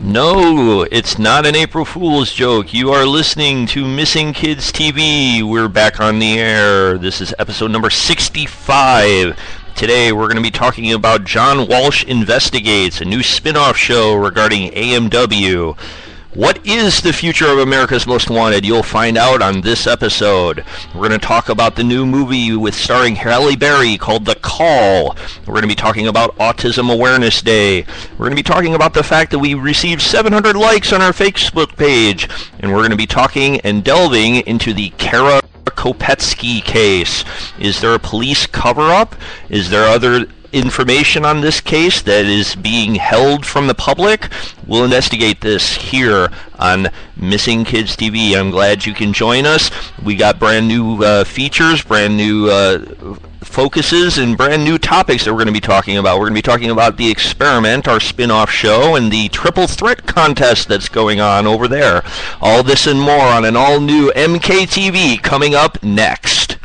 No, it's not an April Fool's joke. You are listening to Missing Kids TV. We're back on the air. This is episode number 65. Today we're going to be talking about John Walsh Investigates, a new spin-off show regarding AMW. What is the future of America's Most Wanted? You'll find out on this episode. We're going to talk about the new movie with starring Halle Berry called The Call. We're going to be talking about Autism Awareness Day. We're going to be talking about the fact that we received 700 likes on our Facebook page. And we're going to be talking and delving into the Kopetsky case. Is there a police cover-up? Is there other information on this case that is being held from the public? We'll investigate this here on Missing Kids TV. I'm glad you can join us. We got brand new features, brand new focuses, and brand new topics that we're going to be talking about. We're going to be talking about The Experiment, our spin-off show, and the Triple Threat contest that's going on over there. All this and more on an all-new MKTV coming up next.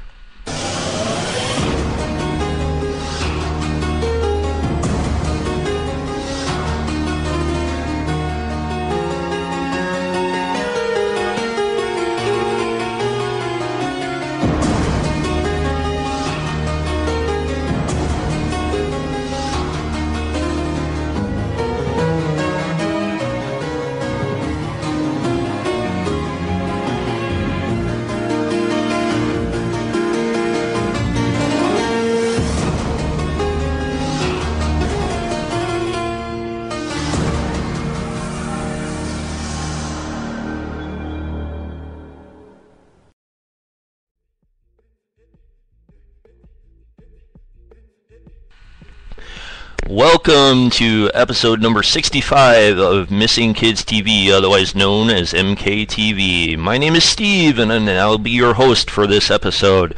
Welcome to episode number 65 of Missing Kids TV, otherwise known as MKTV. My name is Steve, and I'll be your host for this episode.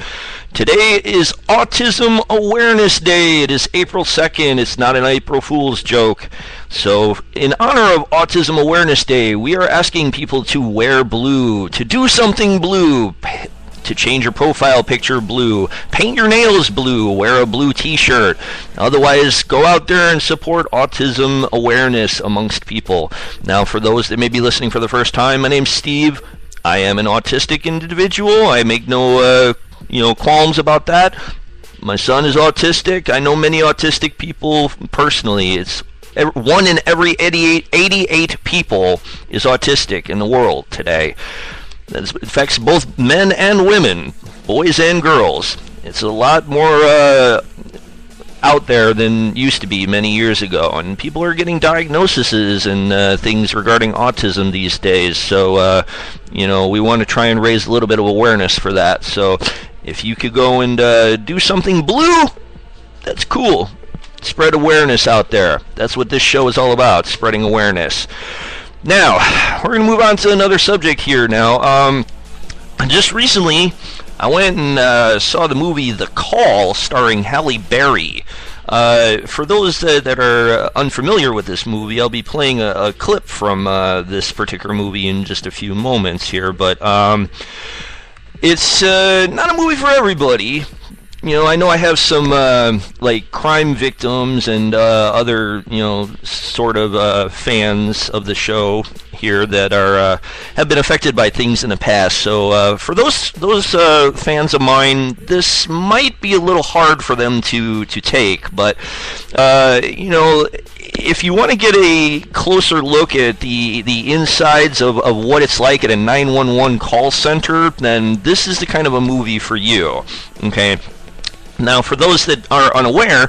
Today is Autism Awareness Day. It is April 2nd. It's not an April Fool's joke. So, in honor of Autism Awareness Day, we are asking people to wear blue, to do something blue, to change your profile picture blue, paint your nails blue, wear a blue t-shirt. Otherwise, go out there and support autism awareness amongst people. Now, for those that may be listening for the first time, my name's Steve. I am an autistic individual. I make no qualms about that. My son is autistic. I know many autistic people personally. It's 1 in every 88 people is autistic in the world today. It affects both men and women, boys and girls. It's a lot more out there than used to be many years ago, and people are getting diagnoses and things regarding autism these days. So, we want to try and raise a little bit of awareness for that. So, if you could go and do something blue, that's cool. Spread awareness out there. That's what this show is all about, spreading awareness. Now, we're going to move on to another subject here now. Just recently, I went and saw the movie The Call, starring Halle Berry. For those that are unfamiliar with this movie, I'll be playing a clip from this particular movie in just a few moments here, but it's not a movie for everybody. I know I have some like crime victims and other sort of fans of the show here that are have been affected by things in the past. So for those fans of mine, this might be a little hard for them to take. But if you want to get a closer look at the insides of what it's like at a 911 call center, then this is the kind of a movie for you. Okay. Now, for those that are unaware,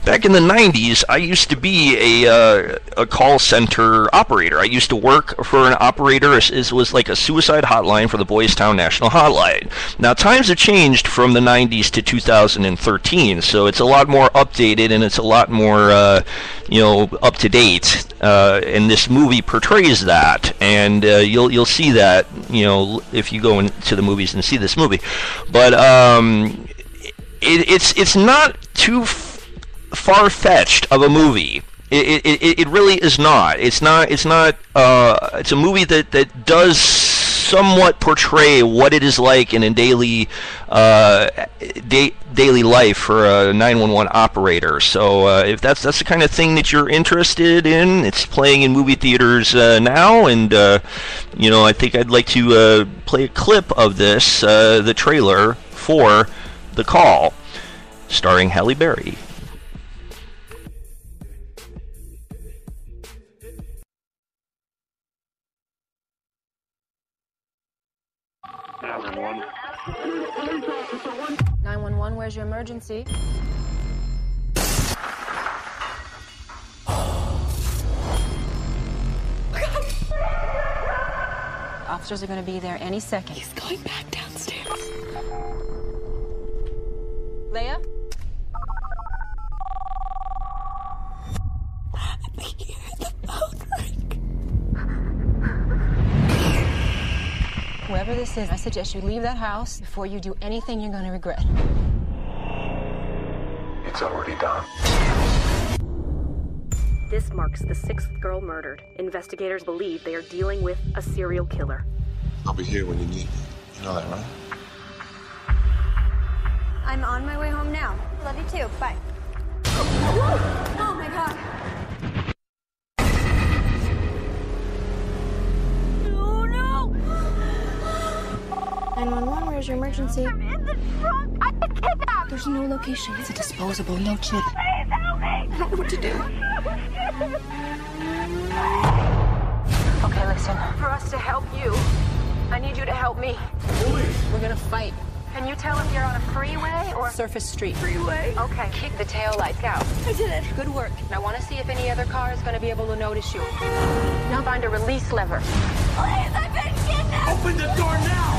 back in the 90s, I used to be a call center operator. I used to work for an operator. It was like a suicide hotline for the Boys Town National Hotline. Now, times have changed from the 90s to 2013, so it's a lot more updated and it's a lot more, up to date. And this movie portrays that, and you'll see that, if you go into the movies and see this movie. But It's not too far-fetched of a movie. It really is not. It's a movie that does somewhat portray what it is like in a daily daily life for a 911 operator. So if that's the kind of thing that you're interested in, it's playing in movie theaters now, and I think I'd like to play a clip of this, the trailer for The Call, starring Halle Berry. Nine 911, where's your emergency? Officers are going to be there any second. He's going back downstairs. Leia? I think you heard the phone ring. Whoever this is, I suggest you leave that house before you do anything you're going to regret. It's already done. This marks the 6th girl murdered. Investigators believe they are dealing with a serial killer. I'll be here when you need me. You know that, right? I'm on my way home now. Love you too. Bye. Oh my God. Oh no! 911, where's your emergency? I'm in the trunk. I've been kidnapped. There's no location. It's a disposable, no chip. Please help me. I don't know what to do. Okay, listen. For us to help you, I need you to help me. We're going to fight. Can you tell if you're on a freeway or... Surface Street. Freeway. Okay, kick the tail lights out. I did it. Good work. And I want to see if any other car is going to be able to notice you. Now find a release lever. Please, I've been kidnapped. Open the door now!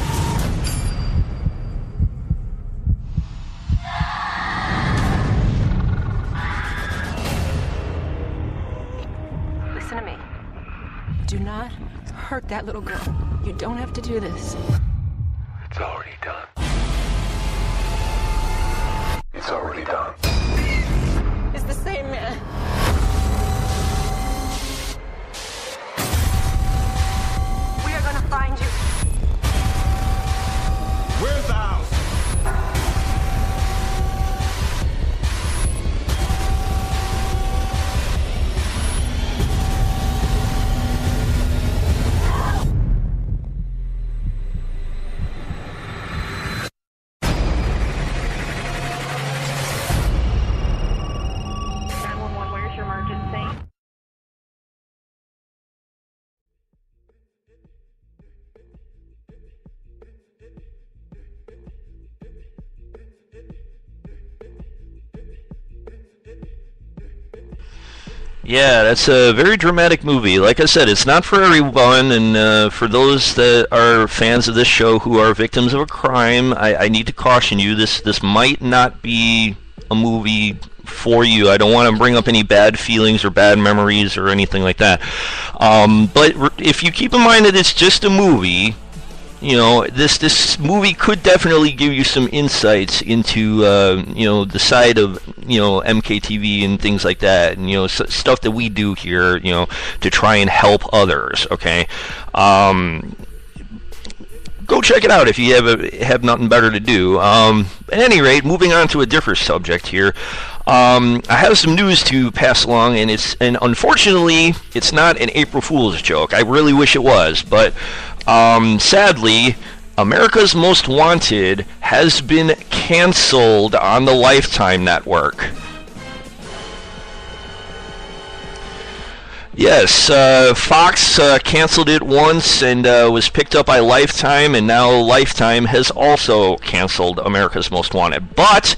Listen to me. Do not hurt that little girl. You don't have to do this. It's already done. It's already done. It's the same man. We are going to find you. Where's the house? Where's your emergency? Yeah, that's a very dramatic movie. Like I said, it's not for everyone, and for those that are fans of this show who are victims of a crime, I need to caution you, this might not be a movie for you. I don't want to bring up any bad feelings or bad memories or anything like that. But if you keep in mind that it's just a movie, this movie could definitely give you some insights into the side of MKTV and things like that, and stuff that we do here, to try and help others. Okay, go check it out if you have nothing better to do. At any rate, moving on to a different subject here. I have some news to pass along, and unfortunately, it's not an April Fool's joke. I really wish it was, but sadly, America's Most Wanted has been canceled on the Lifetime network. Yes, Fox canceled it once and was picked up by Lifetime, and now Lifetime has also canceled America's Most Wanted. But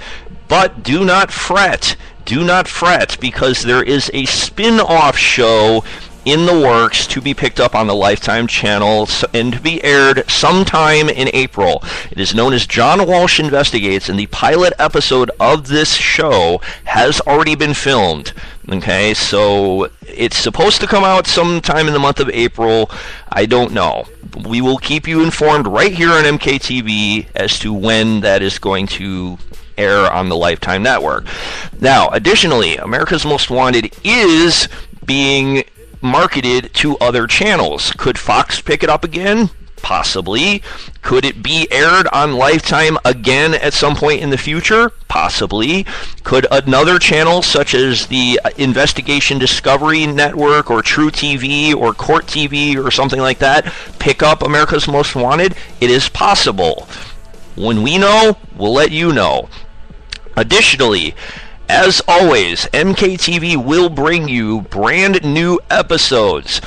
do not fret. Do not fret, because there is a spin-off show in the works to be picked up on the Lifetime channel and to be aired sometime in April. It is known as John Walsh Investigates, and the pilot episode of this show has already been filmed. Okay, so it's supposed to come out sometime in the month of April. I don't know. We will keep you informed right here on MKTV as to when that is going to air on the Lifetime network. Now, additionally, America's Most Wanted is being marketed to other channels. Could Fox pick it up again? Possibly. Could it be aired on Lifetime again at some point in the future? Possibly. Could another channel such as the Investigation Discovery Network or True TV or Court TV or something like that pick up America's Most Wanted? It is possible. When we know, we'll let you know. Additionally, as always, MKTV will bring you brand new episodes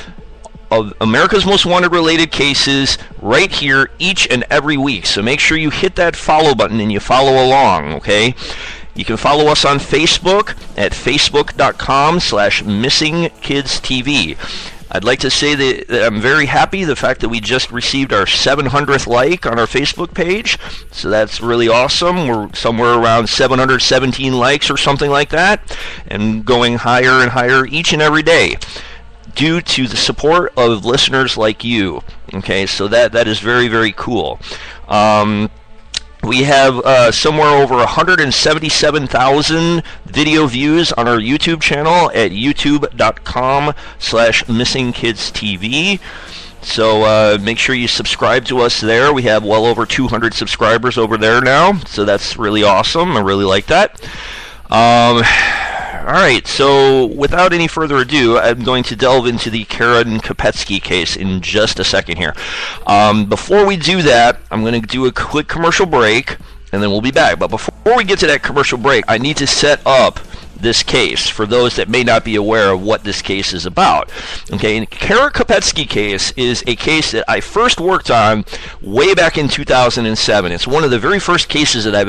of America's Most Wanted related cases right here each and every week. So make sure you hit that follow button and you follow along, okay? You can follow us on Facebook at facebook.com/missingkidstv. I'd like to say that I'm very happy the fact that we just received our 700th like on our Facebook page. So that's really awesome. We're somewhere around 717 likes or something like that, and going higher and higher each and every day, due to the support of listeners like you. Okay, so that is very, very cool. We have somewhere over 177,000 video views on our YouTube channel at youtube.com/missingkidstv. So make sure you subscribe to us there. We have well over 200 subscribers over there now, so that's really awesome. I really like that. All right, so without any further ado, I'm going to delve into the Karen Kopetsky case in just a second here. Before we do that, I'm going to do a quick commercial break, and then we'll be back. But before we get to that commercial break, I need to set up this case for those that may not be aware of what this case is about. Okay, the Karen Kopetsky case is a case that I first worked on way back in 2007. It's one of the very first cases that I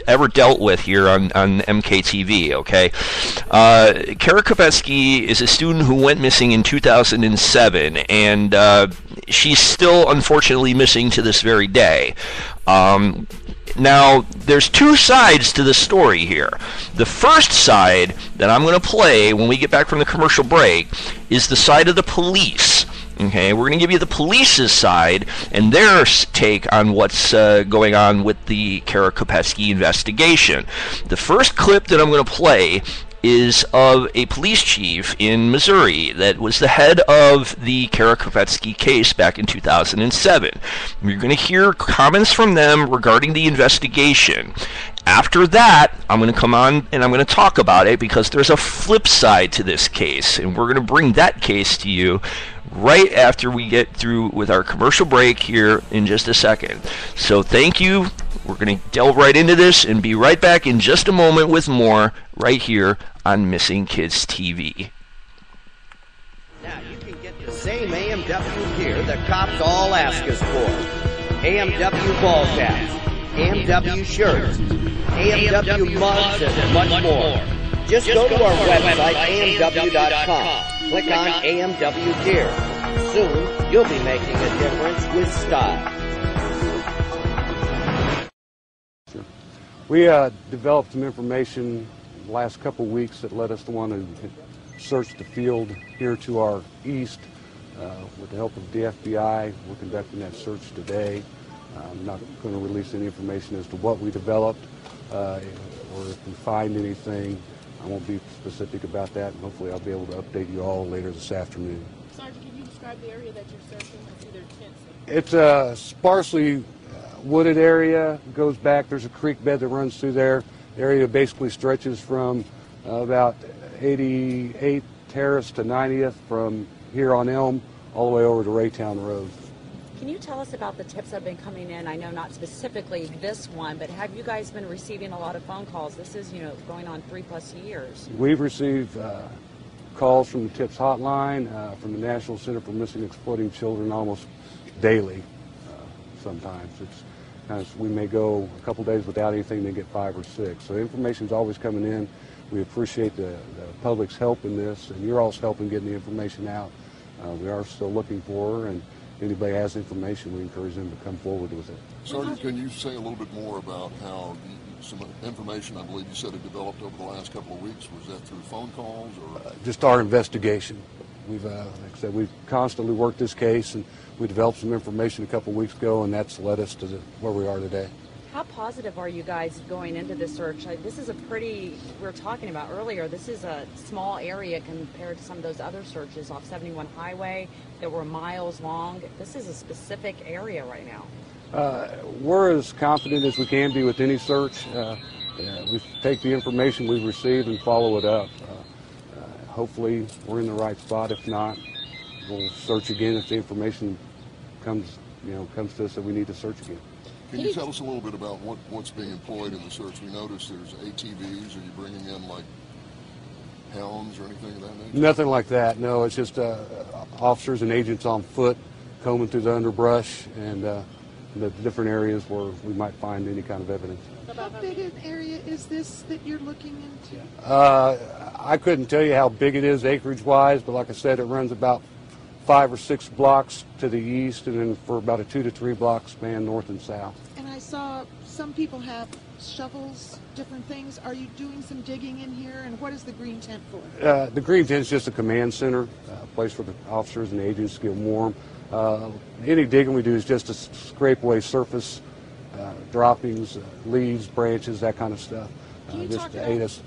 ever dealt with here on MKTV. Okay, Karen Kopetsky is a student who went missing in 2007, and she's still unfortunately missing to this very day. Now, there's two sides to the story here. The first side that I'm going to play when we get back from the commercial break is the side of the police. Okay, we're going to give you the police's side and their take on what's going on with the Karen Kopetsky investigation. The first clip that I'm going to play is of a police chief in Missouri that was the head of the Karen Kopetsky case back in 2007. You're going to hear comments from them regarding the investigation. After that, I'm going to come on and I'm going to talk about it because there's a flip side to this case, and we're going to bring that case to you right after we get through with our commercial break here in just a second. So thank you. We're going to delve right into this and be right back in just a moment with more right here on Missing Kids TV. Now you can get the same AMW gear that cops all ask us for. AMW ball caps, AMW shirts, AMW mugs, and much more. Just go to our website, amw.com. Click on AMW gear. Soon, you'll be making a difference with style. We developed some information the last couple weeks that led us to want to search the field here to our east. With the help of the FBI, we're conducting that search today. I'm not going to release any information as to what we developed or if we find anything. I won't be specific about that, and hopefully I'll be able to update you all later this afternoon. Sergeant, can you describe the area that you're searching? I see there's tents. It's a sparsely wooded area. It goes back. There's a creek bed that runs through there. The area basically stretches from about 88th Terrace to 90th from here on Elm all the way over to Raytown Road. Can you tell us about the tips that have been coming in? I know not specifically this one, but have you guys been receiving a lot of phone calls? This is, going on 3+ years. We've received calls from the TIPS hotline, from the National Center for Missing and Exploiting Children almost daily. Sometimes we may go a couple days without anything, then get 5 or 6. So information's always coming in. We appreciate the public's help in this, and you're also helping getting the information out. We are still looking for her, and if anybody has information, we encourage them to come forward with it. Sergeant, can you say a little bit more about how some information, I believe you said, had developed over the last couple of weeks? Was that through phone calls or? Just our investigation. We've, like I said, we've constantly worked this case, and we developed some information a couple of weeks ago, and that's led us to where we are today. How positive are you guys going into this search? This is a pretty, we were talking about earlier, this is a small area compared to some of those other searches off 71 Highway that were miles long. This is a specific area right now. We're as confident as we can be with any search. We take the information we receive and follow it up. Hopefully we're in the right spot. If not, we'll search again if the information comes to us that we need to search again. Can you tell us a little bit about what's being employed in the search? We noticed there's ATVs. Are you bringing in like hounds or anything of that nature? Nothing like that. No, it's just officers and agents on foot combing through the underbrush and the different areas where we might find any kind of evidence. How big an area is this that you're looking into? I couldn't tell you how big it is acreage-wise, but like I said, it runs about 5 or 6 blocks to the east, and then for about a 2 to 3 block span north and south. And I saw some people have shovels, different things. Are you doing some digging in here, and what is the green tent for? The green tent is just a command center, a place for the officers and agents to get warm. Any digging we do is just to scrape away surface droppings, leaves, branches, that kind of stuff. Just to aid us.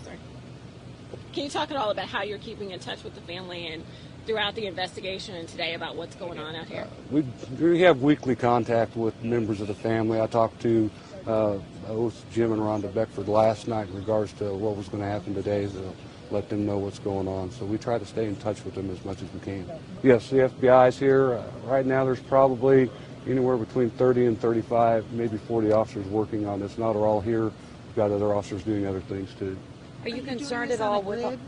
Can you talk at all about how you're keeping in touch with the family and throughout the investigation and today about what's going on out here? We have weekly contact with members of the family. I talked to both Jim and Rhonda Beckford last night in regards to what was going to happen today, to let them know what's going on. So we try to stay in touch with them as much as we can. Yes, the FBI is here. Right now there's probably anywhere between 30 and 35, maybe 40 officers working on this. Not all here. We've got other officers doing other things too. Are you concerned at all with... I'm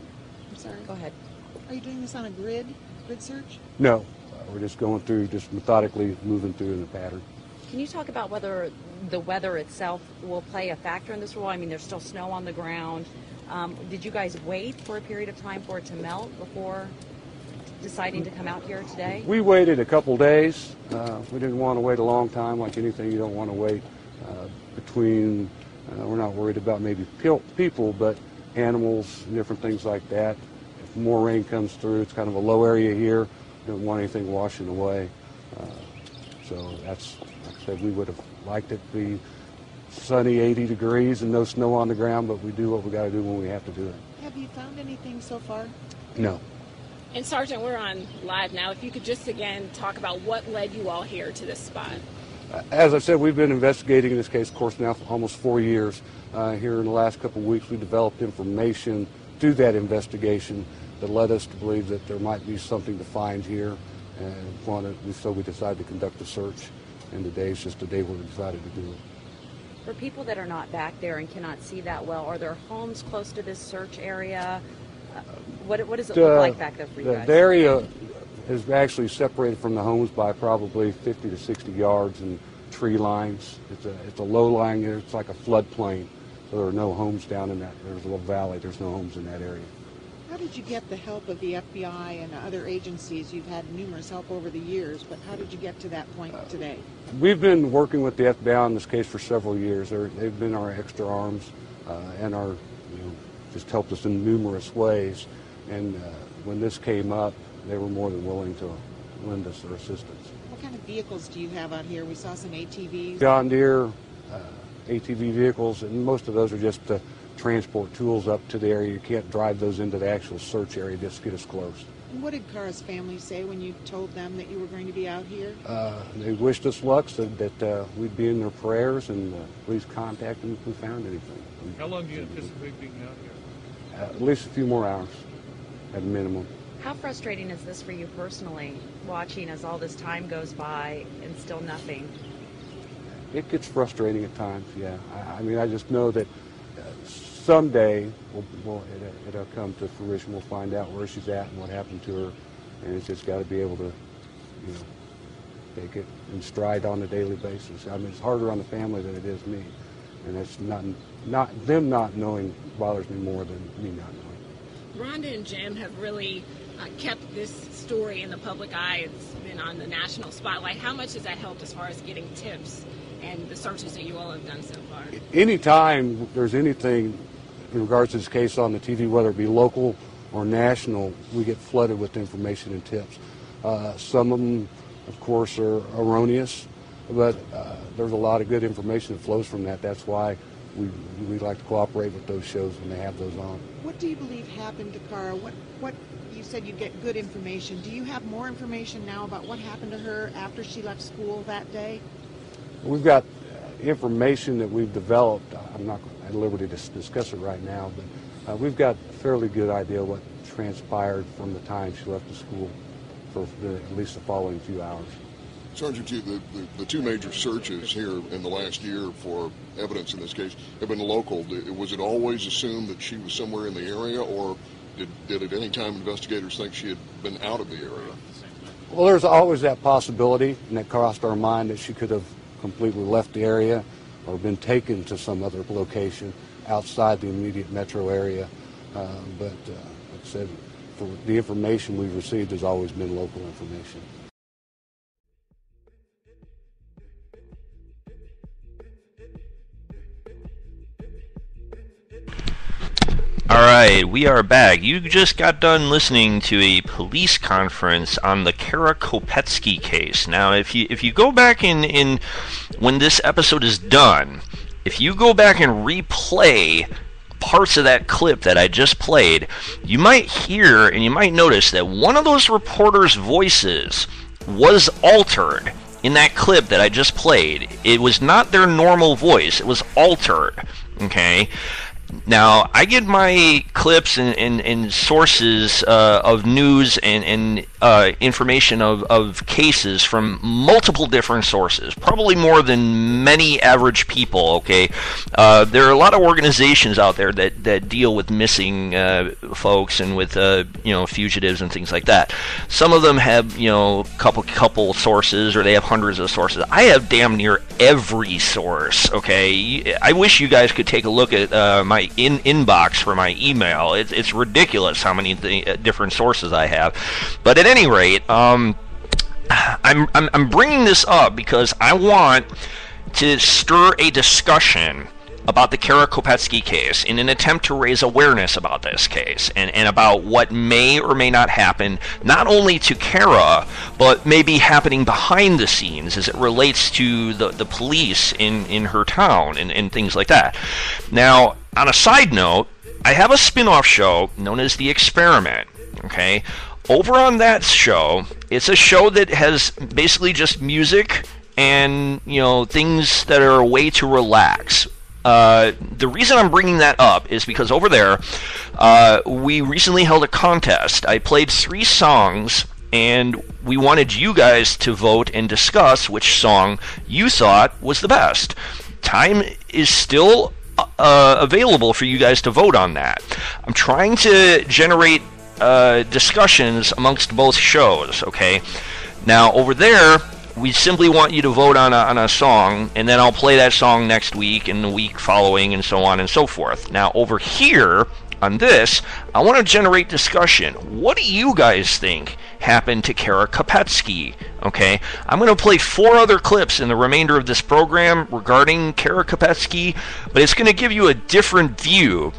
sorry. Go ahead. Are you doing this on a grid search? No. We're just going through, just methodically moving through in a pattern. Can you talk about whether the weather itself will play a factor in this role? I mean, there's still snow on the ground. Did you guys wait for a period of time for it to melt before deciding to come out here today? We waited a couple days. We didn't want to wait a long time. Like anything, you don't want to wait between, we're not worried about maybe people, but animals and different things like that. If more rain comes through, it's kind of a low area here. We don't want anything washing away. So that's, like I said, we would have liked it to be sunny, 80 degrees and no snow on the ground, but we do what we got to do when we have to do it. Have you found anything so far? No. And Sergeant, we're on live now. If you could just again talk about what led you all here to this spot. As I said, we've been investigating this case, of course, now for almost 4 years. Here in the last couple of weeks, we developed information through that investigation that led us to believe that there might be something to find here, and so we decided to conduct a search. And today is just the day we decided to do it. For people that are not back there and cannot see that well, are there homes close to this search area? What does it look like back there for you guys? The area is actually separated from the homes by probably 50 to 60 yards and tree lines. It's a low-lying area. It's like a floodplain, so there are no homes down in that. There's a little valley. There's no homes in that area. How did you get the help of the FBI and other agencies? You've had numerous help over the years, but how did you get to that point today? We've been working with the FBI on this case for several years. They've been our extra arms and our, just helped us in numerous ways. And when this came up, they were more than willing to lend us their assistance. What kind of vehicles do you have out here? We saw some ATVs. John Deere, ATV vehicles, and most of those are just to transport tools up to the area. You can't drive those into the actual search area, just get us close. And what did Cara's family say when you told them that you were going to be out here? They wished us luck, said that we'd be in their prayers, and please contact them if we found anything. How long do you anticipate being out here? At least a few more hours, at a minimum. How frustrating is this for you personally, watching as all this time goes by and still nothing? It gets frustrating at times, yeah. I mean, I just know that someday it'll come to fruition. We'll find out where she's at and what happened to her, and it's just got to be able to, take it in stride on a daily basis. I mean, it's harder on the family than it is me, and it's not them not knowing bothers me more than me not knowing. Rhonda and Jim have really kept this story in the public eye. It's been on the national spotlight. How much has that helped as far as getting tips and the searches that you all have done so far? Anytime there's anything in regards to this case on the TV, whether it be local or national, we get flooded with information and tips. Some of them, of course, are erroneous. but there's a lot of good information that flows from that. That's why we like to cooperate with those shows when they have those on. What do you believe happened to Cara? What you said you get good information. Do you have more information now about what happened to her after she left school that day? We've got information that we've developed. I'm not at liberty to discuss it right now, but we've got a fairly good idea what transpired from the time she left the school for at least the following few hours. Sergeant, the two major searches here in the last year for evidence in this case have been local. Was it always assumed that she was somewhere in the area, or did at any time investigators think she had been out of the area? Well, there's always that possibility, and that crossed our mind that she could have completely left the area or been taken to some other location outside the immediate metro area. But like I said, for the information we've received has always been local information. Alright, we are back. You just got done listening to a police conference on the Kara Kopetsky case. Now, if you go back in when this episode is done, if you go back and replay parts of that clip that I just played, you might hear and you might notice that one of those reporters' voices was altered in that clip that I just played. It was not their normal voice. It was altered. Okay? Now, I get my clips and sources of news and information of cases from multiple different sources, probably more than many average people, okay? There are a lot of organizations out there that deal with missing folks and with, fugitives and things like that. Some of them have, couple sources, or they have hundreds of sources. I have damn near every source, okay? I wish you guys could take a look at my inbox for my email. It's ridiculous how many different sources I have. But at any rate, I'm bringing this up because I want to stir a discussion about the Kara Kopetsky case in an attempt to raise awareness about this case and about what may or may not happen, not only to Kara, but maybe happening behind the scenes as it relates to the police in her town and things like that. Now, on a side note, I have a spin-off show known as The Experiment, okay? Over on that show, it's a show that has basically just music and, things that are a way to relax. The reason I'm bringing that up is because over there, we recently held a contest. I played 3 songs, and we wanted you guys to vote and discuss which song you thought was the best. Time is still available for you guys to vote on that. I'm trying to generate discussions amongst both shows, okay? Now, over there, we simply want you to vote on a song, and then I'll play that song next week and the week following and so on and so forth. Now, over here on this, I want to generate discussion. What do you guys think happened to Kara Kopetsky? Okay, I'm going to play 4 other clips in the remainder of this program regarding Kara Kopetsky, but it's going to give you a different view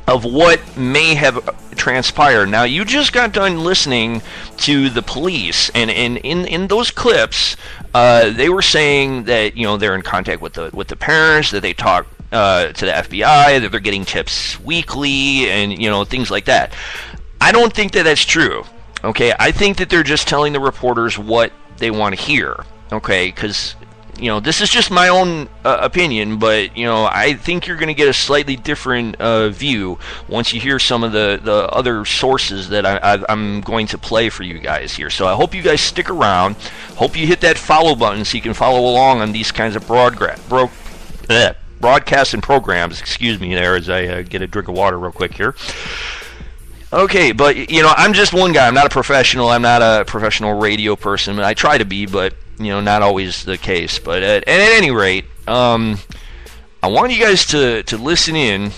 of what may have transpired. Now, you just got done listening to the police, and in those clips, they were saying that they're in contact with the parents, that they talk to the FBI, that they're getting tips weekly, and things like that. I don't think that that's true. Okay, I think that they're just telling the reporters what they want to hear. Okay, because this is just my own opinion, but I think you're going to get a slightly different view once you hear some of the other sources that I'm going to play for you guys here. So I hope you guys stick around. Hope you hit that follow button so you can follow along on these kinds of broadcasts and programs. Excuse me there as I get a drink of water real quick here. Okay, but I'm just one guy. I'm not a professional. I'm not a professional radio person. I try to be, but not always the case. But at any rate, I want you guys to listen in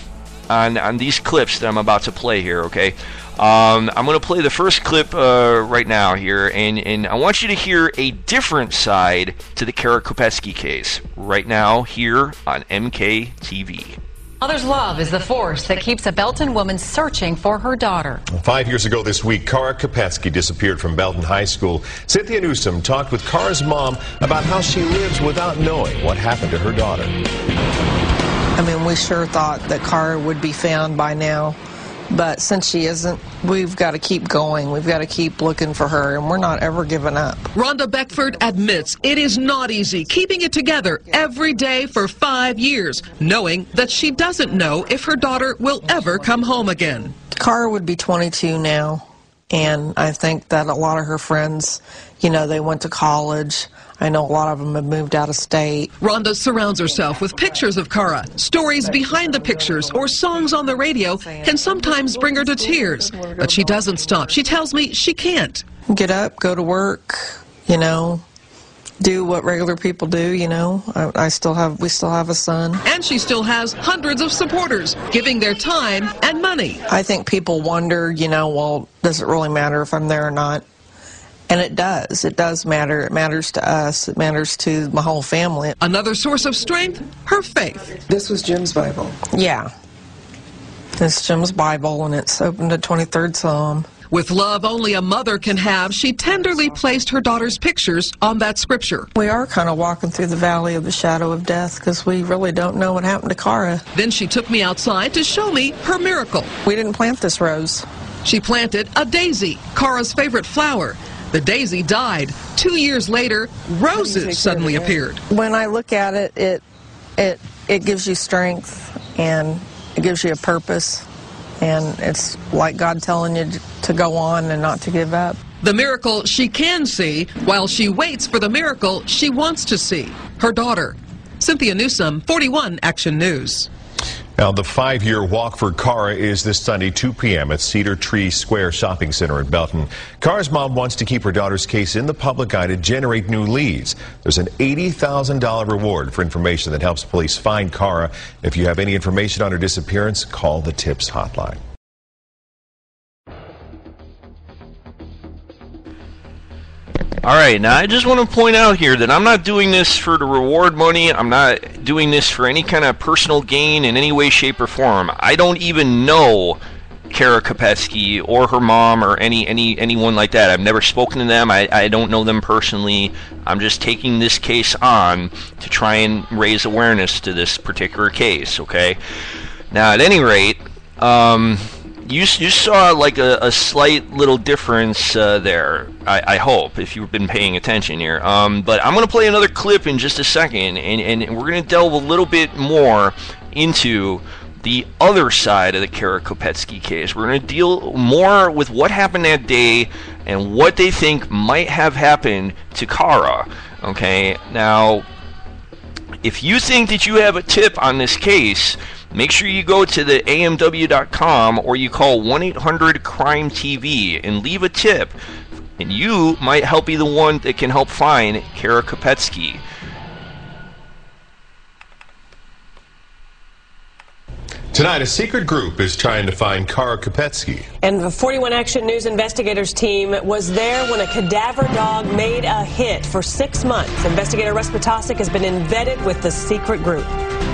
on these clips that I'm about to play here. Okay, I'm going to play the first clip right now here, and I want you to hear a different side to the Kara Kopetsky case right now here on MKTV. Mother's love is the force that keeps a Belton woman searching for her daughter. 5 years ago this week, Cara Kopetsky disappeared from Belton High School. Cynthia Newsom talked with Cara's mom about how she lives without knowing what happened to her daughter. I mean, we sure thought that Cara would be found by now. But since she isn't, we've got to keep going. We've got to keep looking for her, and we're not ever giving up. Rhonda Beckford admits it is not easy keeping it together every day for 5 years, knowing that she doesn't know if her daughter will ever come home again. Cara would be 22 now, and I think that a lot of her friends, you know, they went to college. I know a lot of them have moved out of state. Rhonda surrounds herself with pictures of Cara. Stories behind the pictures or songs on the radio can sometimes bring her to tears. But she doesn't stop. She tells me she can't. Get up, go to work, you know, do what regular people do, you know. We still have a son. And she still has hundreds of supporters giving their time and money. I think people wonder, you know, well, does it really matter if I'm there or not? And it does. It does matter. It matters to us. It matters to my whole family. Another source of strength, her faith. This was Jim's Bible. Yeah. It's Jim's Bible, and it's open to 23rd Psalm. With love only a mother can have, she tenderly placed her daughter's pictures on that scripture. We are kind of walking through the valley of the shadow of death because we really don't know what happened to Cara. Then she took me outside to show me her miracle. We didn't plant this rose. She planted a daisy, Cara's favorite flower. The daisy died. 2 years later, roses suddenly appeared. When I look at it, it gives you strength, and it gives you a purpose, and it's like God telling you to go on and not to give up. The miracle she can see, while she waits for the miracle she wants to see, her daughter. Cynthia Newsom, 41 Action News. Now, the 5-year walk for Cara is this Sunday, 2 p.m. at Cedar Tree Square Shopping Center in Belton. Cara's mom wants to keep her daughter's case in the public eye to generate new leads. There's an $80,000 reward for information that helps police find Cara. If you have any information on her disappearance, call the TIPS hotline. Alright, now I just want to point out here that I'm not doing this for the reward money. I'm not doing this for any kind of personal gain in any way, shape, or form. I don't even know Cara Kopetsky or her mom or anyone like that. I've never spoken to them. I don't know them personally. I'm just taking this case on to try and raise awareness to this particular case, okay? Now, at any rate, you saw like a slight little difference there, I hope, if you've been paying attention here. But I'm going to play another clip in just a second, and we're going to delve a little bit more into the other side of the Cara Kopetsky case. We're going to deal more with what happened that day and what they think might have happened to Cara. Okay, now, if you think that you have a tip on this case, make sure you go to the amw.com or you call 1-800-CRIME-TV and leave a tip, and you might help be the one that can help find Cara Kopetsky. Tonight, a secret group is trying to find Cara Kopetsky. And the 41 Action News investigators team was there when a cadaver dog made a hit for 6 months. Investigator Russ Potasic has been embedded with the secret group.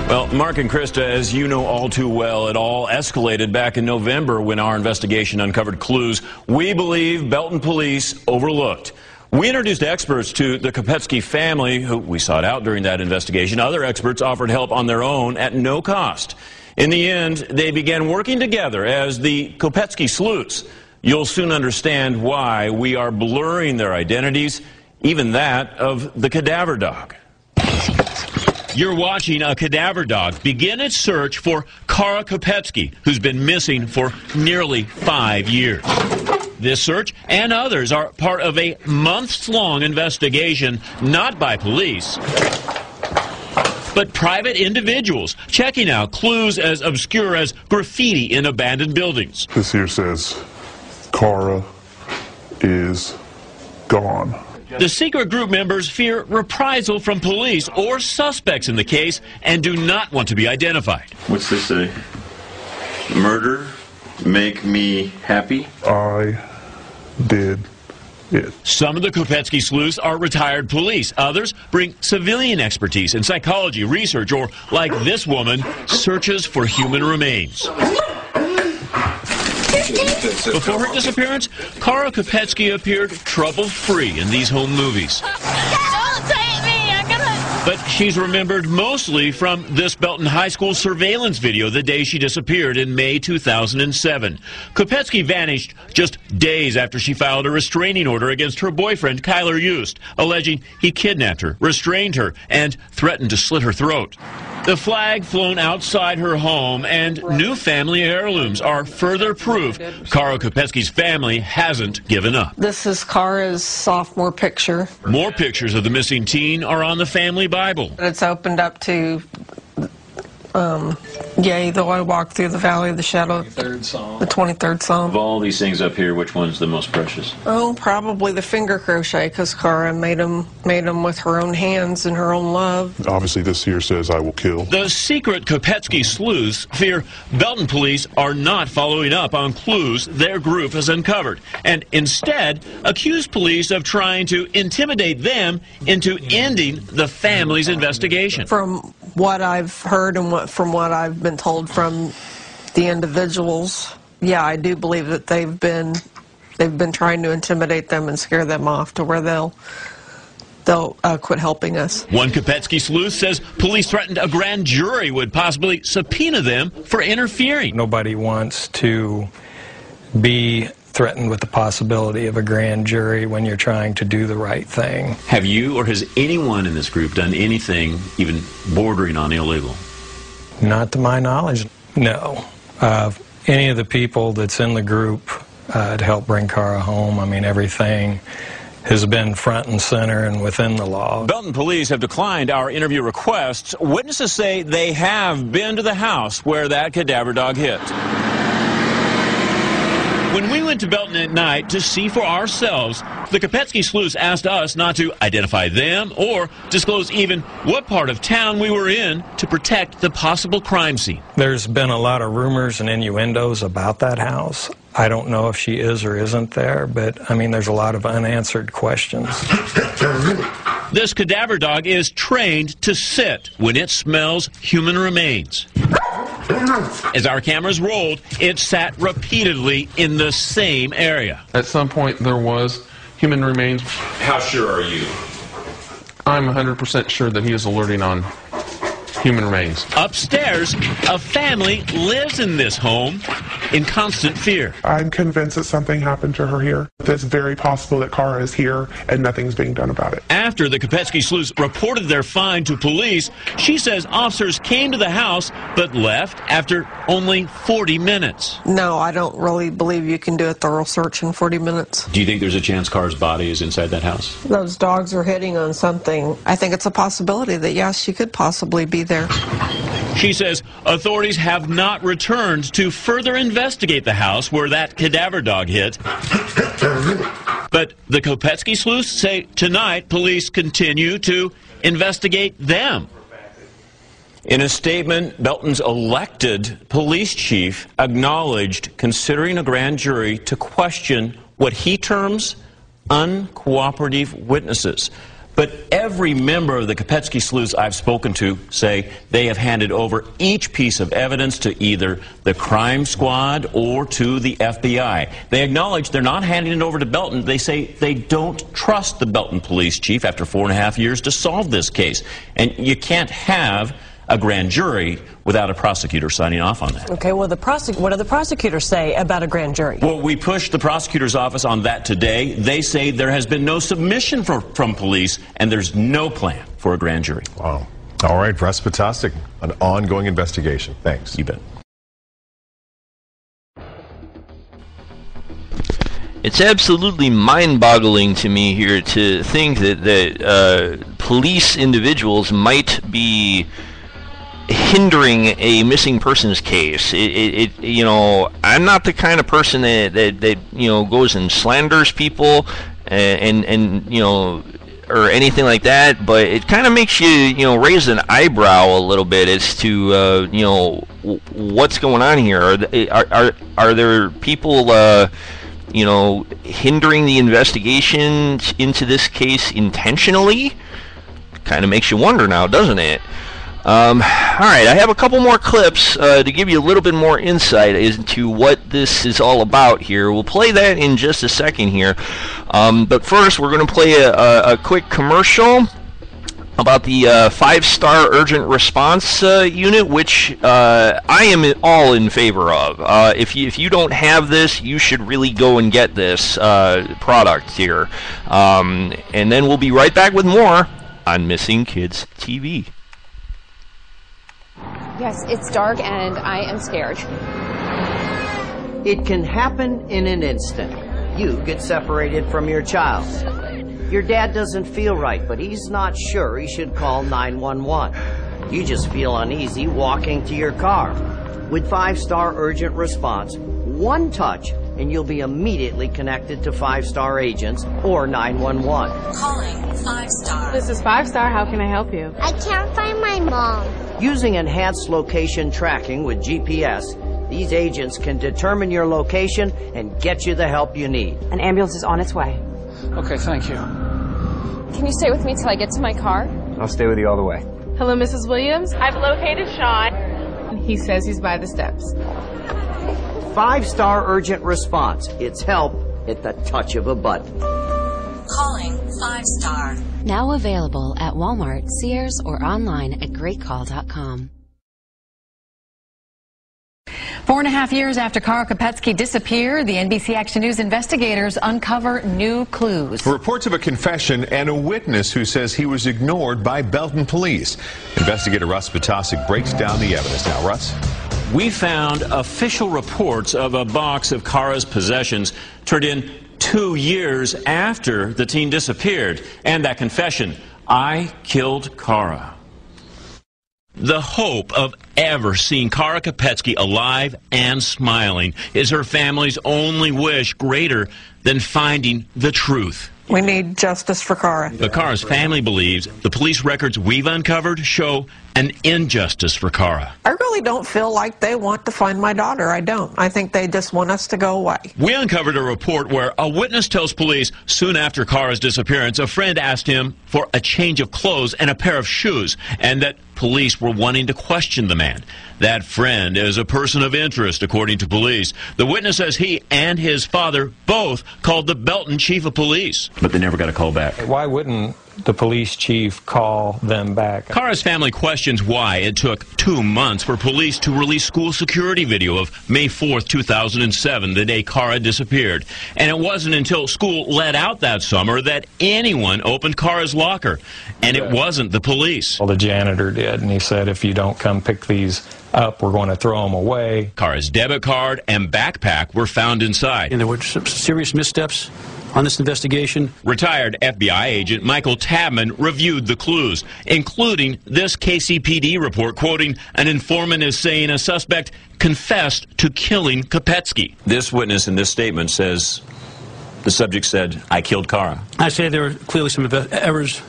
Well, Mark and Krista, as you know all too well, it all escalated back in November when our investigation uncovered clues we believe Belton police overlooked. We introduced experts to the Kopetsky family, who we sought out during that investigation. Other experts offered help on their own at no cost. In the end, they began working together as the Kopetsky sleuths. You'll soon understand why we are blurring their identities, even that of the cadaver dog. You're watching a cadaver dog begin its search for Cara Kopetsky, who's been missing for nearly 5 years. This search and others are part of a months-long investigation, not by police, but private individuals checking out clues as obscure as graffiti in abandoned buildings. This here says, Cara is gone. The secret group members fear reprisal from police or suspects in the case and do not want to be identified. What's this say? Murder make me happy? I did it. Some of the Kopetsky sleuths are retired police. Others bring civilian expertise in psychology, research, or, like this woman, searches for human remains. Before her disappearance, Kara Kopetsky appeared trouble-free in these home movies. Don't take me! I'm gonna... But she's remembered mostly from this Belton High School surveillance video the day she disappeared in May 2007. Kopetsky vanished just days after she filed a restraining order against her boyfriend, Kyler Yost, alleging he kidnapped her, restrained her, and threatened to slit her throat. The flag flown outside her home and new family heirlooms are further proof Kara Kopetsky's family hasn't given up. This is Kara's sophomore picture. More pictures of the missing teen are on the family Bible. It's opened up to, yea, though I walk through the valley of the shadow, the 23rd Psalm. Of all these things up here, which one's the most precious? Oh, probably the finger crochet, because Kara made them with her own hands and her own love. Obviously, this here says, I will kill. The secret Kopetsky sleuths fear Belton police are not following up on clues their group has uncovered, and instead accuse police of trying to intimidate them into ending the family's investigation. From what I've heard and from what I've been told from the individuals, yeah, I do believe that they've been trying to intimidate them and scare them off to where they'll quit helping us. One Kopetsky sleuth says police threatened a grand jury would possibly subpoena them for interfering. Nobody wants to be threatened with the possibility of a grand jury when you're trying to do the right thing. Have you or has anyone in this group done anything even bordering on illegal? Not to my knowledge, no. Any of the people that's in the group to help bring Kara home, I mean, everything has been front and center and within the law. Belton police have declined our interview requests. Witnesses say they have been to the house where that cadaver dog hit. When we went to Belton at night to see for ourselves, the Kopetsky sleuths asked us not to identify them or disclose even what part of town we were in to protect the possible crime scene. There's been a lot of rumors and innuendos about that house. I don't know if she is or isn't there, but I mean, there's a lot of unanswered questions. This cadaver dog is trained to sit when it smells human remains. As our cameras rolled, it sat repeatedly in the same area. At some point, there was human remains. How sure are you? I'm 100% sure that he is alerting on human remains. Upstairs, a family lives in this home in constant fear. I'm convinced that something happened to her here. It's very possible that Kara is here and nothing's being done about it. After the Kopetsky sleuths reported their find to police, she says officers came to the house but left after only 40 minutes. No, I don't really believe you can do a thorough search in 40 minutes. Do you think there's a chance Kara's body is inside that house? Those dogs are hitting on something. I think it's a possibility that, yes, she could possibly be there. She says authorities have not returned to further investigate the house where that cadaver dog hit. But the Kopetsky sleuths say tonight police continue to investigate them. In a statement, Belton's elected police chief acknowledged considering a grand jury to question what he terms uncooperative witnesses. But every member of the Kopetsky sleuths I've spoken to say they have handed over each piece of evidence to either the crime squad or to the FBI. They acknowledge they're not handing it over to Belton. They say they don't trust the Belton police chief after 4.5 years to solve this case. And you can't have a grand jury without a prosecutor signing off on that. Okay, well, what do the prosecutors say about a grand jury? Well, we pushed the prosecutor's office on that today. They say there has been no submission from police, and there's no plan for a grand jury. Wow. All right, Presbytastic, an ongoing investigation. Thanks. You bet. It's absolutely mind-boggling to me here to think that police individuals might be hindering a missing persons case. You know, I'm not the kind of person that you know, goes and slanders people and you know, or anything like that, but it kind of makes you know, raise an eyebrow a little bit as to you know, what's going on here. Are there people you know, hindering the investigation into this case intentionally? Kind of makes you wonder now, doesn't it? All right, I have a couple more clips to give you a little bit more insight into what this is all about here. We'll play that in just a second here. But first, we're going to play a quick commercial about the 5-star urgent response unit, which I am all in favor of. If you don't have this, you should really go and get this product here. And then we'll be right back with more on Missing Kids TV. Yes, it's dark and I am scared. It can happen in an instant. You get separated from your child. Your dad doesn't feel right, but he's not sure he should call 911. You just feel uneasy walking to your car. With 5-star urgent response, one touch and you'll be immediately connected to 5-star agents or 911. Calling 5-star. This is 5-star. How can I help you? I can't find my mom. Using enhanced location tracking with GPS, these agents can determine your location and get you the help you need. An ambulance is on its way. Okay, thank you. Can you stay with me till I get to my car? I'll stay with you all the way. Hello, Mrs. Williams. I've located Sean. He says he's by the steps. 5-star urgent response. It's help at the touch of a button. Calling 5-star. Now available at Walmart, Sears, or online at greatcall.com. 4.5 years after Kara Kopetsky disappeared, the NBC Action News investigators uncover new clues. Reports of a confession and a witness who says he was ignored by Belton police. Investigator Russ Patasic breaks down the evidence. Now, Russ. We found official reports of a box of Kara's possessions turned in 2 years after the teen disappeared. And that confession, I killed Kara. The hope of ever seeing Kara Kopetsky alive and smiling is her family's only wish greater than finding the truth. We need justice for Kara. But Kara's family believes the police records we've uncovered show an injustice for Kara. I really don't feel like they want to find my daughter. I don't. I think they just want us to go away. We uncovered a report where a witness tells police soon after Kara's disappearance, a friend asked him for a change of clothes and a pair of shoes, and that police were wanting to question the man. That friend is a person of interest, according to police. The witness says he and his father both called the Belton chief of police. But they never got a call back. Why wouldn't the police chief call them back? Kara's family questions why it took 2 months for police to release school security video of May 4th, 2007, the day Kara disappeared. And it wasn't until school let out that summer that anyone opened Kara's locker. And it wasn't the police. Well, the janitor did, and he said, if you don't come pick these up, we're going to throw them away. Kara's debit card and backpack were found inside. And there were some serious missteps on this investigation. Retired FBI agent Michael Tabman reviewed the clues, including this KCPD report, quoting an informant as saying a suspect confessed to killing Kopetsky. This witness in this statement says the subject said, I killed Kara. I say there were clearly some errors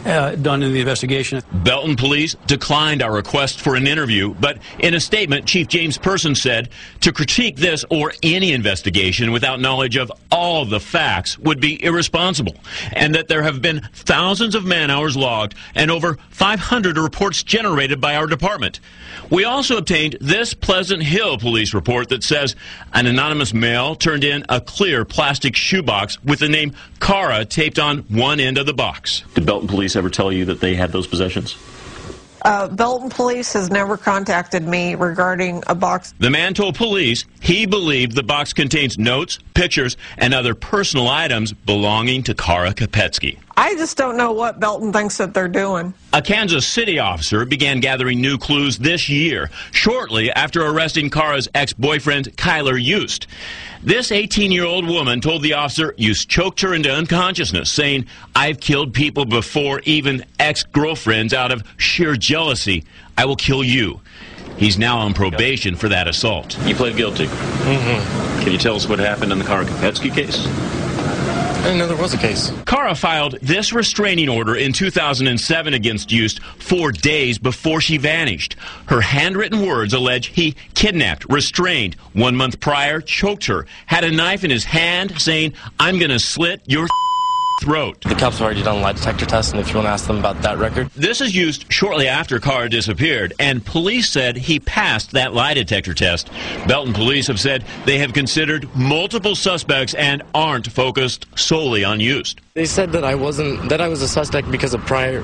done in the investigation. Belton police declined our request for an interview, but in a statement, Chief James Person said to critique this or any investigation without knowledge of all the facts would be irresponsible, and that there have been thousands of man-hours logged and over 500 reports generated by our department. We also obtained this Pleasant Hill police report that says an anonymous male turned in a clear plastic shoebox with the name Kara taped on one end of the box. Did Belton police ever tell you that they had those possessions? Belton police has never contacted me regarding a box. The man told police he believed the box contains notes, pictures, and other personal items belonging to Kara Kopetsky. I just don't know what Belton thinks that they're doing. A Kansas City officer began gathering new clues this year, shortly after arresting Kara's ex-boyfriend, Kyler Yost. This 18-year-old woman told the officer Yost choked her into unconsciousness, saying, I've killed people before, even ex-girlfriends, out of sheer jealousy. I will kill you. He's now on probation for that assault. You pled guilty. Mm-hmm. Can you tell us what happened in the Kara Kopetsky case? didn't know there was a case. Cara filed this restraining order in 2007 against Yost 4 days before she vanished. Her handwritten words allege he kidnapped, restrained, 1 month prior, choked her, had a knife in his hand, saying, "I'm going to slit your throat." The cops have already done a lie detector test, and if you want to ask them about that record. This is used shortly after Cara disappeared, and police said he passed that lie detector test. Belton police have said they have considered multiple suspects and aren't focused solely on Yost. They said that I was a suspect because of prior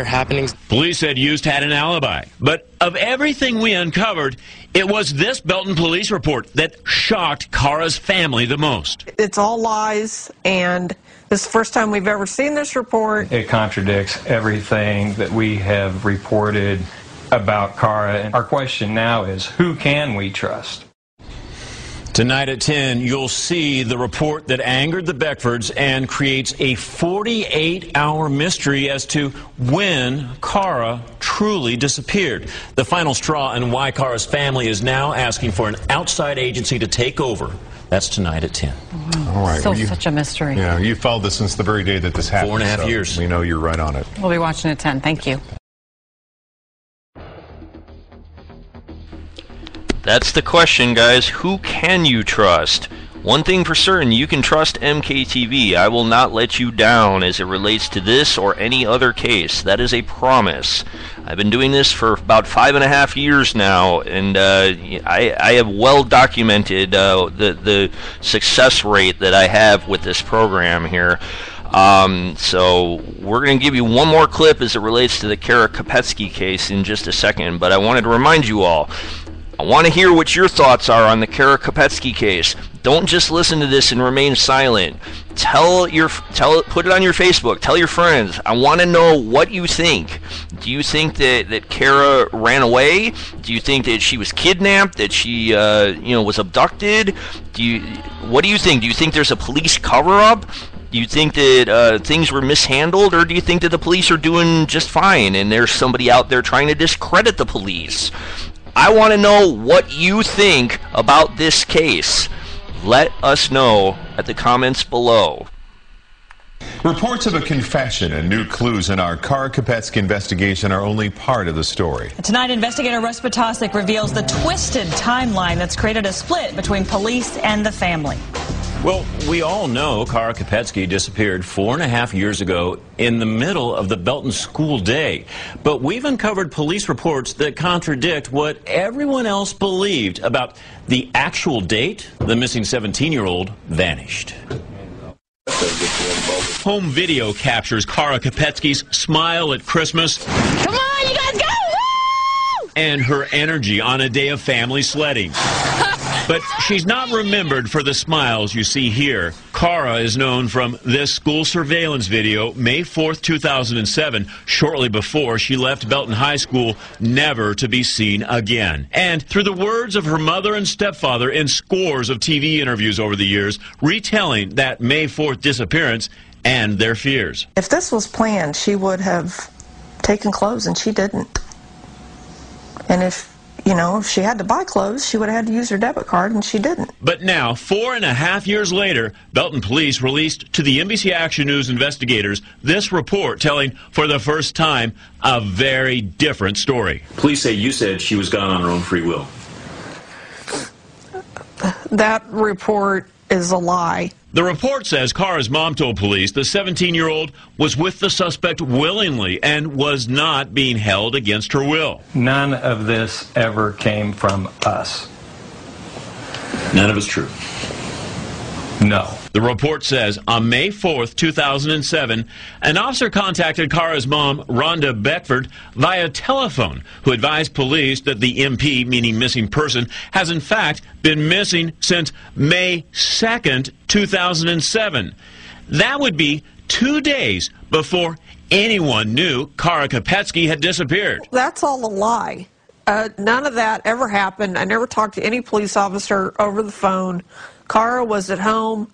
happenings. Police said Yost had an alibi, but of everything we uncovered, it was this Belton police report that shocked Cara's family the most. It's all lies, and this is the first time we've ever seen this report. It contradicts everything that we have reported about Cara. And our question now is, who can we trust? Tonight at 10, you'll see the report that angered the Beckfords and creates a 48-hour mystery as to when Cara truly disappeared. The final straw and why Cara's family is now asking for an outside agency to take over. That's tonight at 10. All right. Still such a mystery. Yeah, you followed this since the very day that this happened. 4.5 years. We know you're right on it. We'll be watching at 10. Thank you. That's the question, guys. Who can you trust? One thing for certain, you can trust MKTV. I will not let you down as it relates to this or any other case. That is a promise. I've been doing this for about 5.5 years now, and I have well documented the success rate that I have with this program here. So we're going to give you one more clip as it relates to the Cara Kopetsky case in just a second, but I wanted to remind you all, I want to hear what your thoughts are on the Cara Kopetsky case. Don't just listen to this and remain silent. Put it on your Facebook. Tell your friends. I want to know what you think. Do you think that Cara ran away? Do you think that she was kidnapped? That she was abducted? What do you think? Do you think there's a police cover-up? Do you think that things were mishandled, or do you think that the police are doing just fine and there's somebody out there trying to discredit the police? I want to know what you think about this case. Let us know at the comments below. Reports of a confession and new clues in our Cara Kopetsky investigation are only part of the story. Tonight, investigator Russ Potosik reveals the twisted timeline that's created a split between police and the family. Well, we all know Cara Kopetsky disappeared 4.5 years ago in the middle of the Belton school day. But we've uncovered police reports that contradict what everyone else believed about the actual date the missing 17-year-old vanished. Home video captures Cara Kopetsky's smile at Christmas. Come on, you guys go! Woo! And her energy on a day of family sledding. But she's not remembered for the smiles you see here. Cara is known from this school surveillance video, May 4th, 2007, shortly before she left Belton High School, never to be seen again. And through the words of her mother and stepfather in scores of TV interviews over the years, retelling that May 4th disappearance and their fears. If this was planned, she would have taken clothes, and she didn't. And if she had to buy clothes, she would have had to use her debit card, and she didn't. But now, 4.5 years later, Belton police released to the NBC Action News investigators this report telling, for the first time, a very different story. Police say you said she was gone on her own free will. That report is a lie. The report says Cara's mom told police the 17-year-old was with the suspect willingly and was not being held against her will. None of this ever came from us. None of it's true. No. The report says on May 4th, 2007, an officer contacted Cara's mom, Rhonda Beckford, via telephone, who advised police that the MP, meaning missing person, has in fact been missing since May 2nd, 2007. That would be 2 days before anyone knew Cara Kopetsky had disappeared. That's all a lie. None of that ever happened. I never talked to any police officer over the phone. Cara was at home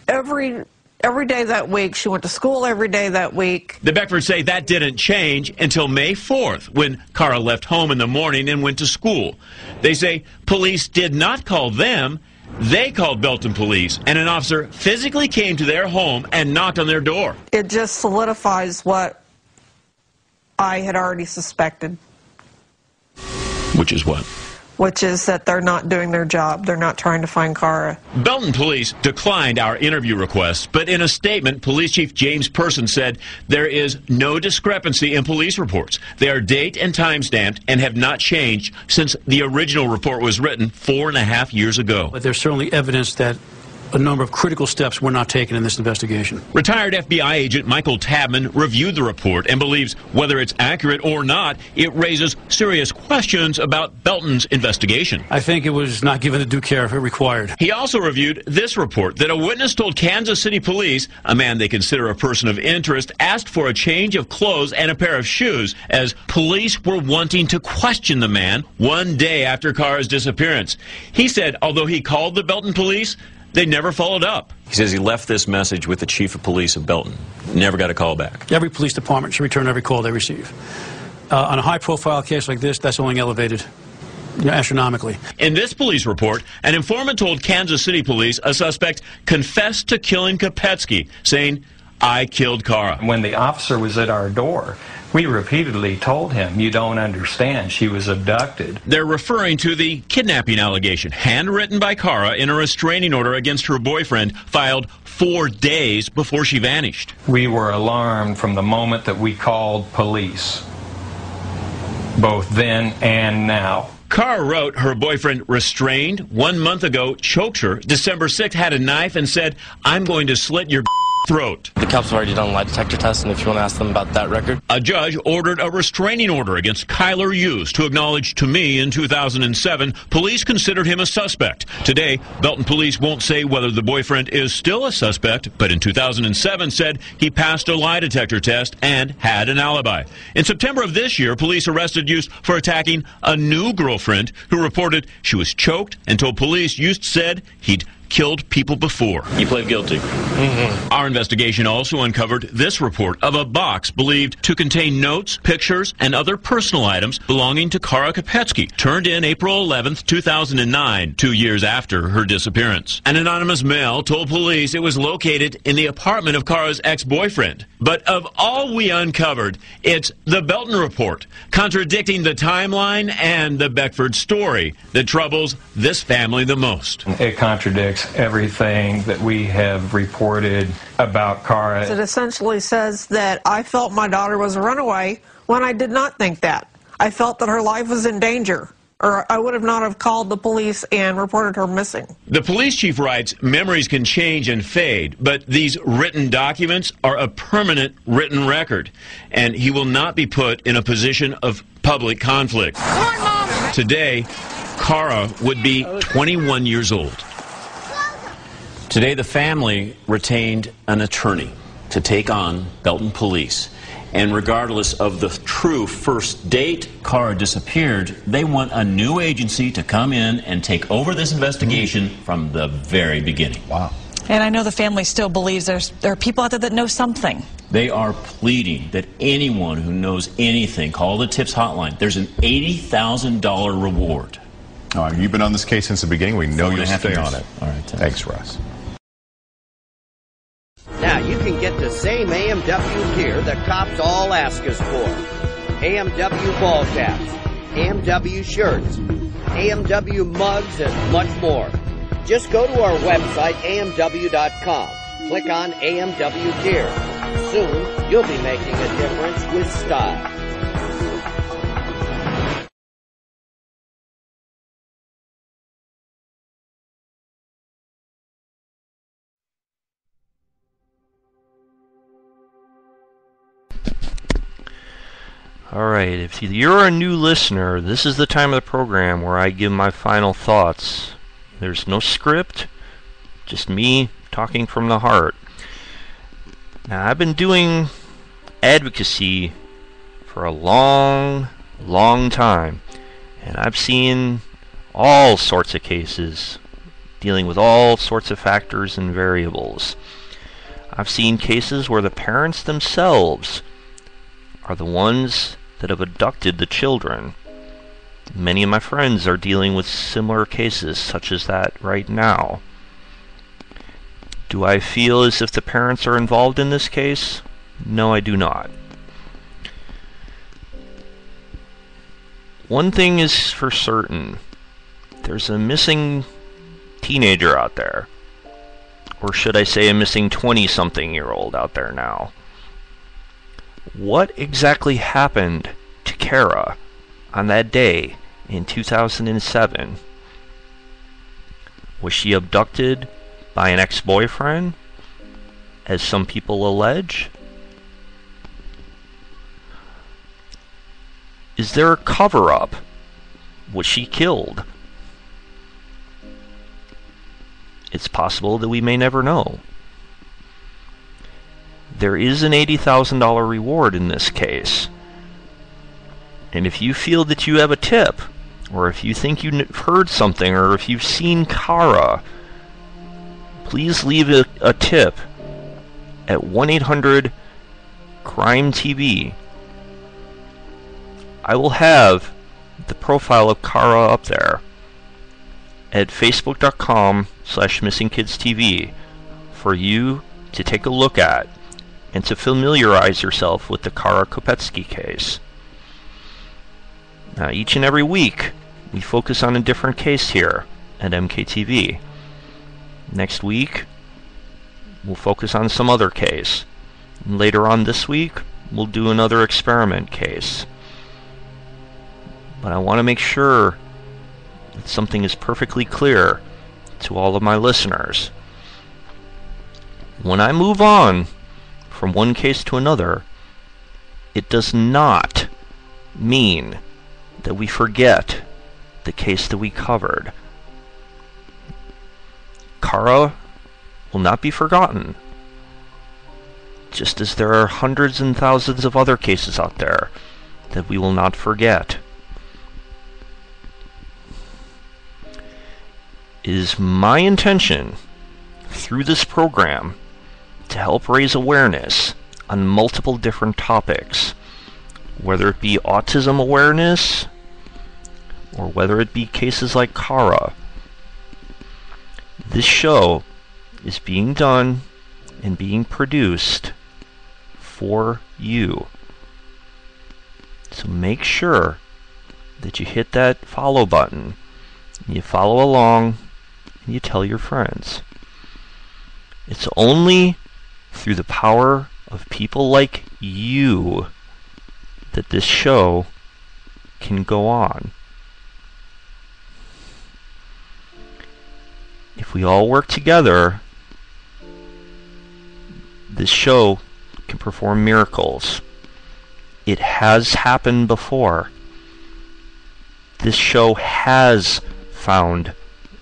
every day that week. She went to school every day that week. The Beckfords say that didn't change until May 4th, when Cara left home in the morning and went to school. They say police did not call them. they called Belton police, and an officer physically came to their home and knocked on their door. It just solidifies what I had already suspected. Which is what? Which is that they're not doing their job. They're not trying to find Cara. Belton police declined our interview request, but in a statement, Police Chief James Person said there is no discrepancy in police reports. They are date and time stamped and have not changed since the original report was written 4.5 years ago. But there's certainly evidence that a number of critical steps were not taken in this investigation. Retired FBI agent Michael Tabman reviewed the report and believes whether it's accurate or not, it raises serious questions about Belton's investigation. I think it was not given the due care it required. He also reviewed this report that a witness told Kansas City police, a man they consider a person of interest, asked for a change of clothes and a pair of shoes as police were wanting to question the man 1 day after Cara's disappearance. He said although he called the Belton police, they never followed up. He says he left this message with the chief of police of Belton. Never got a call back. Every police department should return every call they receive. On a high-profile case like this, that's only elevated astronomically. In this police report, an informant told Kansas City police a suspect confessed to killing Kopetsky, saying, "I killed Cara." When the officer was at our door, we repeatedly told him, "You don't understand, she was abducted." They're referring to the kidnapping allegation, handwritten by Cara in a restraining order against her boyfriend, filed 4 days before she vanished. We were alarmed from the moment that we called police, both then and now. Cara wrote her boyfriend restrained 1 month ago, choked her, December 6th had a knife and said, "I'm going to slit your throat." The cops have already done a lie detector test, and if you want to ask them about that record. A judge ordered a restraining order against Kyler Hughes to acknowledge to me in 2007 police considered him a suspect. Today, Belton police won't say whether the boyfriend is still a suspect, but in 2007 said he passed a lie detector test and had an alibi. In September of this year, police arrested Hughes for attacking a new girlfriend who reported she was choked and told police Hughes said he'd killed people before. You pled guilty. Our investigation also uncovered this report of a box believed to contain notes, pictures, and other personal items belonging to Cara Kopetsky, turned in April 11th, 2009, 2 years after her disappearance. An anonymous mail told police it was located in the apartment of Cara's ex-boyfriend. But of all we uncovered, it's the Belton report, contradicting the timeline and the Beckford story that troubles this family the most. It contradicts everything that we have reported about Cara. It essentially says that I felt my daughter was a runaway when I did not think that. I felt that her life was in danger, or I would have not have called the police and reported her missing. The police chief writes, memories can change and fade, but these written documents are a permanent written record, and he will not be put in a position of public conflict. Come on, Mom! Today, Cara would be 21 years old. Today, the family retained an attorney to take on Belton police. And regardless of the true first date Cara disappeared, they want a new agency to come in and take over this investigation from the very beginning. Wow. And I know the family still believes there are people out there that know something. They are pleading that anyone who knows anything, call the TIPS hotline. There's an $80,000 reward. All right, you've been on this case since the beginning. We know you'll stay on it. All right, thanks, Russ. Now you can get the same AMW gear that cops all ask us for. AMW ball caps, AMW shirts, AMW mugs, and much more. Just go to our website, amw.com. Click on AMW gear. Soon, you'll be making a difference with style. Alright, if you're a new listener, this is the time of the program where I give my final thoughts. There's no script, just me talking from the heart. Now, I've been doing advocacy for a long, long time, and I've seen all sorts of cases dealing with all sorts of factors and variables. I've seen cases where the parents themselves are the ones that have abducted the children. Many of my friends are dealing with similar cases such as that right now. Do I feel as if the parents are involved in this case? No, I do not. One thing is for certain. There's a missing teenager out there. Or should I say a missing 20-something-year-old out there now. What exactly happened to Kara on that day in 2007? Was she abducted by an ex-boyfriend, as some people allege? Is there a cover-up? Was she killed? It's possible that we may never know. There is an $80,000 reward in this case. And if you feel that you have a tip, or if you think you've heard something, or if you've seen Kara, please leave a tip at 1-800-CRIME-TV. I will have the profile of Kara up there at facebook.com/missingkidstv for you to take a look at and to familiarize yourself with the Kara Kopetsky case. Now, each and every week, we focus on a different case here at MKTV. Next week, we'll focus on some other case. And later on this week, we'll do another experiment case. But I want to make sure that something is perfectly clear to all of my listeners. When I move on from one case to another, it does not mean that we forget the case that we covered. Kara will not be forgotten, just as there are hundreds and thousands of other cases out there that we will not forget. It is my intention through this program to help raise awareness on multiple different topics, whether it be autism awareness or whether it be cases like Kara. This show is being done and being produced for you. So make sure that you hit that follow button, and you follow along, and you tell your friends. It's only through the power of people like you that this show can go on. If we all work together, this show can perform miracles. It has happened before. This show has found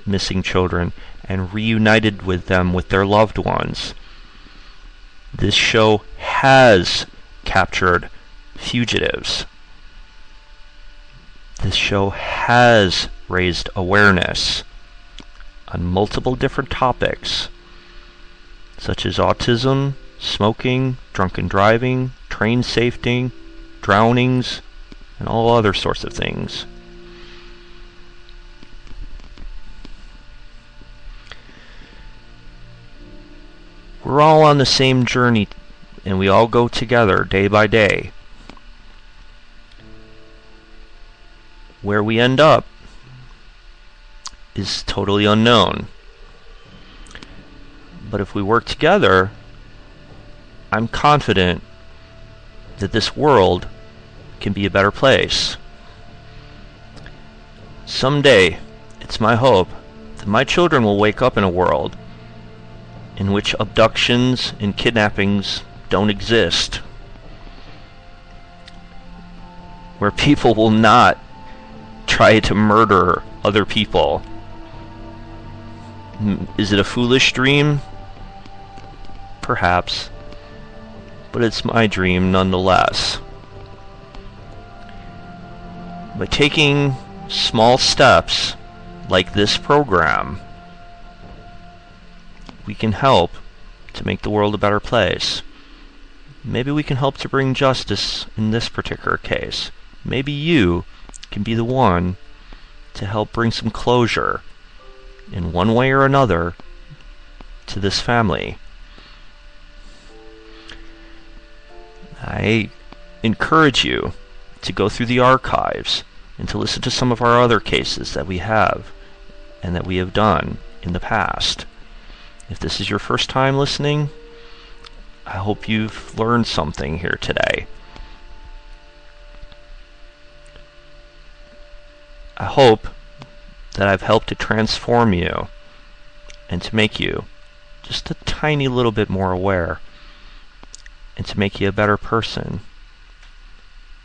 missing children and reunited with them with their loved ones. This show has captured fugitives. This show has raised awareness on multiple different topics, such as autism, smoking, drunken driving, train safety, drownings, and all other sorts of things. We're all on the same journey, and we all go together day by day. Where we end up is totally unknown. But if we work together, I'm confident that this world can be a better place. Someday, it's my hope that my children will wake up in a world in which abductions and kidnappings don't exist, where people will not try to murder other people. Is it a foolish dream? Perhaps. But it's my dream nonetheless. By taking small steps like this program, we can help to make the world a better place. Maybe we can help to bring justice in this particular case. Maybe you can be the one to help bring some closure in one way or another to this family. I encourage you to go through the archives and to listen to some of our other cases that we have and that we have done in the past. If this is your first time listening, I hope you've learned something here today. I hope that I've helped to transform you and to make you just a tiny little bit more aware and to make you a better person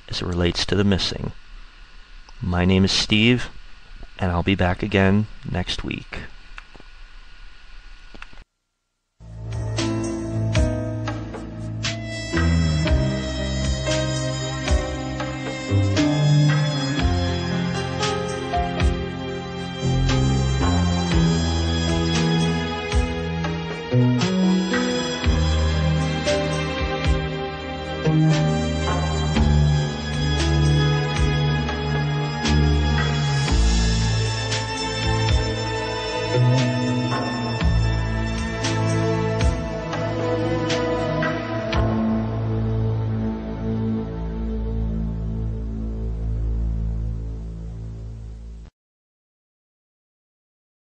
as it relates to the missing. My name is Steve, and I'll be back again next week.